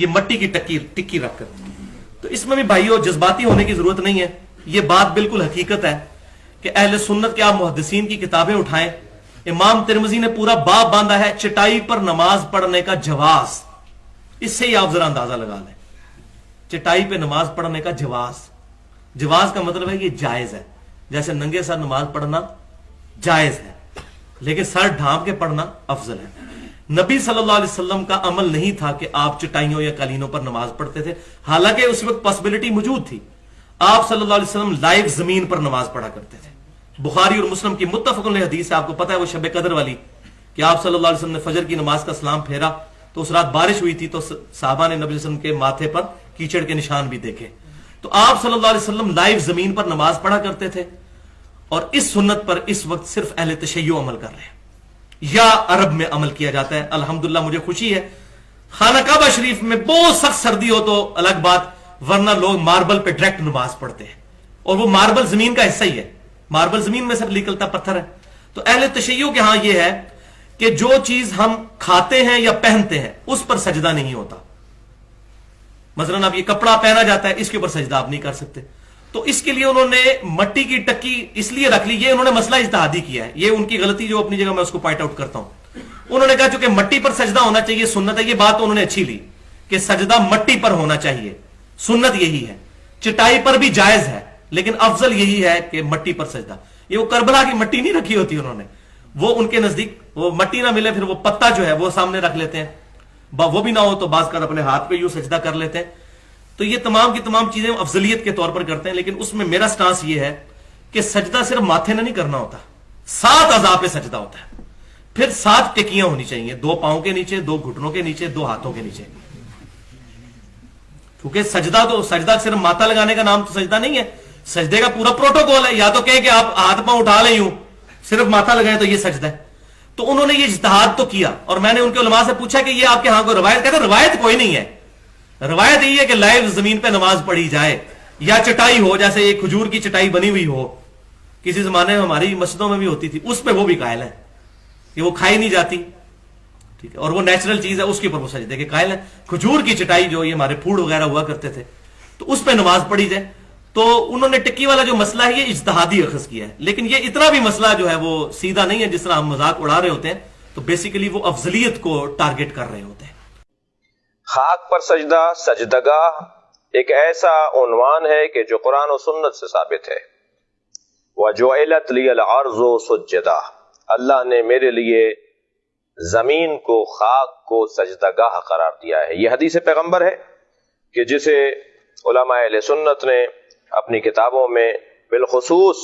یہ مٹی کی ٹکی رکھ کر. تو اس میں بھی بھائیوں جذباتی ہونے کی ضرورت نہیں ہے. یہ بات بالکل حقیقت ہے کہ اہل سنت کے آپ محدثین کی کتابیں اٹھائیں. امام ترمذی نے پورا باب باندھا ہے چٹائی پر نماز پڑھنے کا جواز. اس سے ہی آپ ذرا اندازہ لگا لیں. چٹائی پہ نماز پڑھنے کا جواز کا مطلب ہے یہ جائز ہے. جیسے ننگے سر نماز پڑھنا جائز ہے لیکن سر ڈھانپ کے پڑھنا افضل ہے. نبی صلی اللہ علیہ وسلم کا عمل نہیں تھا کہ آپ چٹائیوں یا قالینوں پر نماز پڑھتے تھے. حالانکہ اس وقت پاسبلٹی موجود تھی. آپ صلی اللہ علیہ وسلم لائیو زمین پر نماز پڑھا کرتے تھے. بخاری اور مسلم کی متفق علیہ حدیث ہے, آپ کو پتا ہے وہ شب قدر والی, کہ آپ صلی اللہ علیہ وسلم نے فجر کی نماز کا سلام پھیرا تو اس رات بارش ہوئی تھی تو صحابہ نے نبی صلی اللہ علیہ وسلم کے ماتھے پر کیچڑ کے نشان بھی دیکھے. تو آپ صلی اللہ علیہ وسلم لائیو زمین پر نماز پڑھا کرتے تھے. اور اس سنت پر اس وقت صرف اہل تشیع عمل کر رہے ہیں یا عرب میں عمل کیا جاتا ہے. الحمدللہ مجھے خوشی ہے خانہ کعبہ شریف میں بہت سخت سردی ہو تو الگ بات, ورنہ لوگ ماربل پہ ڈائریکٹ نماز پڑھتے ہیں اور وہ ماربل زمین کا حصہ ہی ہے. ماربل زمین میں سے نکلتا پتھر ہے. تو اہل تشیع کے ہاں یہ ہے کہ جو چیز ہم کھاتے ہیں یا پہنتے ہیں اس پر سجدہ نہیں ہوتا. مثلا اب یہ کپڑا پہنا جاتا ہے اس کے اوپر سجدہ آپ نہیں کر سکتے. تو اس کے لیے انہوں نے مٹی کی ٹکی اس لیے رکھ لی. یہ انہوں نے مسئلہ اجتہادی کیا ہے, یہ ان کی غلطی جو اپنی جگہ میں اس کو پوائنٹ آؤٹ کرتا ہوں. انہوں نے کہا چونکہ مٹی پر سجدہ ہونا چاہیے سنت ہے. یہ بات تو انہوں نے اچھی لی کہ سجدہ مٹی پر ہونا چاہیے, سنت یہی ہے. چٹائی پر بھی جائز ہے لیکن افضل یہی ہے کہ مٹی پر سجدہ. یہ وہ کربلا کی مٹی نہیں رکھی ہوتی انہوں نے, وہ ان کے نزدیک وہ مٹی نہ ملے پھر وہ پتا جو ہے وہ سامنے رکھ لیتے ہیں, وہ بھی نہ ہو تو بعض کر اپنے ہاتھ پہ یوں سجدہ کر لیتے ہیں. تو یہ تمام کی تمام چیزیں افضلیت کے طور پر کرتے ہیں. لیکن اس میں میرا سٹانس یہ ہے کہ سجدہ صرف ماتھے نہ نہیں کرنا ہوتا, 7 اعضاء پہ سجدہ ہوتا ہے. پھر 7 ٹکیاں ہونی چاہیے, 2 پاؤں کے نیچے, 2 گھٹنوں کے نیچے, 2 ہاتھوں کے نیچے. کیونکہ سجدہ صرف ماتھا لگانے کا نام تو سجدہ نہیں ہے, سجدے کا پورا پروٹوکول ہے. یا تو کہیں کہ آپ ہاتھ پاؤں اٹھا لیں یوں, صرف ماتھا لگائیں تو یہ سجدہ ہے. تو انہوں نے یہ اجتہاد تو کیا اور میں نے ان کے علماء سے پوچھا کہ یہ آپ کے ہاں کوئی روایت, کہتے روایت کوئی نہیں ہے. روایت یہ ہے کہ لائیو زمین پہ نماز پڑھی جائے یا چٹائی ہو, جیسے ایک کھجور کی چٹائی بنی ہوئی ہو, کسی زمانے میں ہماری مسجدوں میں بھی ہوتی تھی, اس پہ وہ بھی قائل ہے کہ وہ کھائی نہیں جاتی, ٹھیک ہے, اور وہ نیچرل چیز ہے, اس کے اوپر وہ سجدے کے قائل ہے. کھجور کی چٹائی جو یہ ہمارے پھوڑ وغیرہ ہوا کرتے تھے تو اس پہ نماز پڑھی جائے. تو انہوں نے ٹکی والا جو مسئلہ ہے یہ اجتہادی اخذ کیا ہے. لیکن یہ اتنا بھی مسئلہ جو ہے وہ سیدھا نہیں ہے جس طرح ہم مذاق اڑا رہے ہوتے ہیں. تو بیسیکلی وہ افضلیت کو ٹارگٹ کر رہے ہوتے ہیں. خاک پر سجدہ, سجدگاہ ایک ایسا عنوان ہے کہ جو قرآن و سنت سے ثابت ہے. وَجُعِلَتْ لِيَ الْأَرْضُ سُجَّدًا, اللہ نے میرے لیے زمین کو, خاک کو سجدگاہ قرار دیا ہے. یہ حدیث پیغمبر ہے کہ جسے علماء اہل سنت نے اپنی کتابوں میں بالخصوص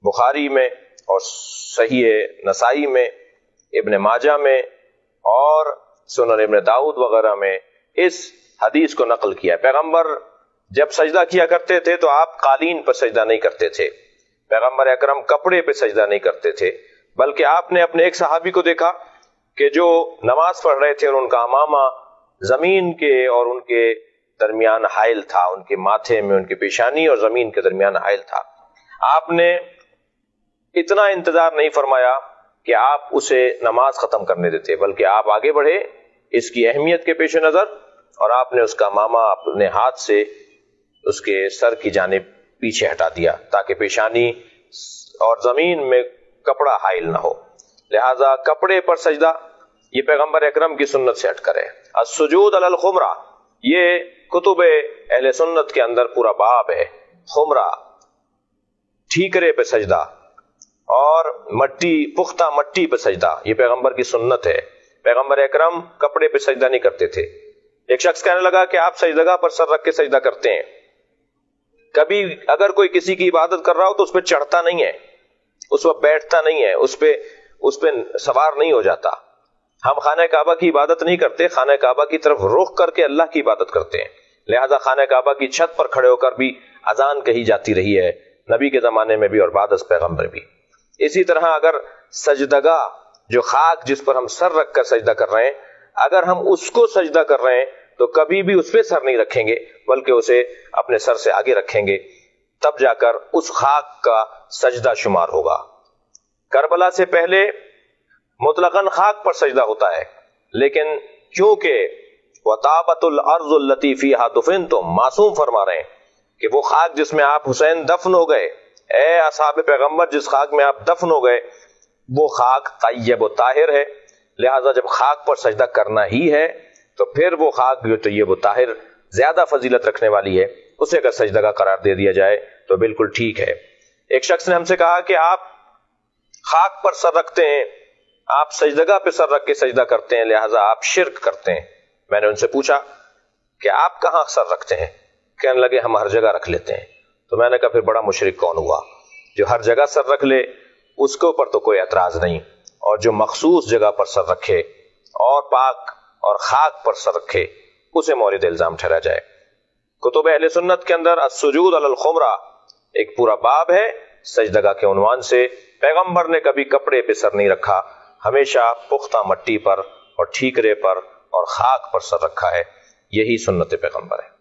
بخاری میں اور صحیح نسائی میں, ابن ماجہ میں اور سنن ابن داؤد وغیرہ میں اس حدیث کو نقل کیا. پیغمبر جب سجدہ کیا کرتے تھے تو آپ قالین پر سجدہ نہیں کرتے تھے, پیغمبر اکرم کپڑے پہ سجدہ نہیں کرتے تھے, بلکہ آپ نے اپنے ایک صحابی کو دیکھا کہ جو نماز پڑھ رہے تھے اور ان کا امامہ زمین کے اور ان کے درمیان حائل تھا, ان کے ماتھے میں, ان کے پیشانی اور زمین کے درمیان حائل تھا. آپ نے اتنا انتظار نہیں فرمایا کہ آپ اسے نماز ختم کرنے دیتے, بلکہ آپ آگے بڑھے اس کی اہمیت کے پیش نظر اور آپ نے اس کا ماما اپنے ہاتھ سے اس کے سر کی جانب پیچھے ہٹا دیا تاکہ پیشانی اور زمین میں کپڑا حائل نہ ہو. لہذا کپڑے پر سجدہ یہ پیغمبر اکرم کی سنت سے ہٹ کر ہے. السجود علی الخمرہ یہ کتب اہل سنت کے اندر پورا باب ہے. خمرہ, ٹھیکرے پہ سجدہ اور مٹی, پختہ مٹی پہ سجدہ, یہ پیغمبر کی سنت ہے. پیغمبر اکرم کپڑے پہ سجدہ نہیں کرتے تھے. ایک شخص کہنے لگا کہ آپ سجدگاہ پر سر رکھ کے سجدہ کرتے ہیں, کبھی اگر کوئی کسی کی عبادت کر رہا ہو تو اس پہ چڑھتا نہیں ہے, اس پہ بیٹھتا نہیں ہے, اس پہ سوار نہیں ہو جاتا. ہم خانہ کعبہ کی عبادت نہیں کرتے, خانہ کعبہ کی طرف رخ کر کے اللہ کی عبادت کرتے ہیں. لہذا خانہ کعبہ کی چھت پر کھڑے ہو کر بھی اذان کہی جاتی رہی ہے, نبی کے زمانے میں بھی اور بعد از پیغمبر بھی. اسی طرح اگر سجدگاہ جو خاک جس پر ہم سر رکھ کر سجدہ کر رہے ہیں, اگر ہم اس کو سجدہ کر رہے ہیں تو کبھی بھی اس پہ سر نہیں رکھیں گے بلکہ اسے اپنے سر سے آگے رکھیں گے, تب جا کر اس خاک کا سجدہ شمار ہوگا. کربلا سے پہلے مطلقاً خاک پر سجدہ ہوتا ہے, لیکن کیونکہ وَطَابَتُ الْأَرْضُ الَّتِي فِيهَا دُفِنْتُم، معصوم فرما رہے ہیں کہ وہ خاک جس میں آپ حسین دفن ہو گئے، اے اصحاب پیغمبر جس خاک میں آپ دفن ہو گئے وہ خاک طیب و طاہر ہے، لہٰذا جب خاک پر سجدہ کرنا ہی ہے تو پھر وہ خاک جو طیب و طاہر زیادہ فضیلت رکھنے والی ہے اسے اگر سجدہ کا قرار دے دیا جائے تو بالکل ٹھیک ہے۔ ایک شخص نے ہم سے کہا کہ آپ خاک پر سر رکھتے ہیں، آپ سجدگاہ پہ سر رکھ کے سجدہ کرتے ہیں، لہٰذا آپ شرک کرتے ہیں۔ میں نے ان سے پوچھا کہ آپ کہاں سر رکھتے ہیں؟ کہنے لگے ہم ہر جگہ رکھ لیتے ہیں۔ تو میں نے کہا پھر بڑا مشرک کون ہوا؟ جو ہر جگہ سر رکھ لے اس کے اوپر تو کوئی اعتراض نہیں، اور جو مخصوص جگہ پر سر رکھے اور پاک اور خاک پر سر رکھے اسے مورد الزام ٹھہرا جائے۔ کتب اہل سنت کے اندر السجود علی الخمرہ ایک پورا باب ہے سجدگاہ کے عنوان سے۔ پیغمبر نے کبھی کپڑے پہ سر نہیں رکھا، ہمیشہ پختہ مٹی پر اور ٹھیکرے پر اور خاک پر سر رکھا ہے، یہی سنت پیغمبر ہے۔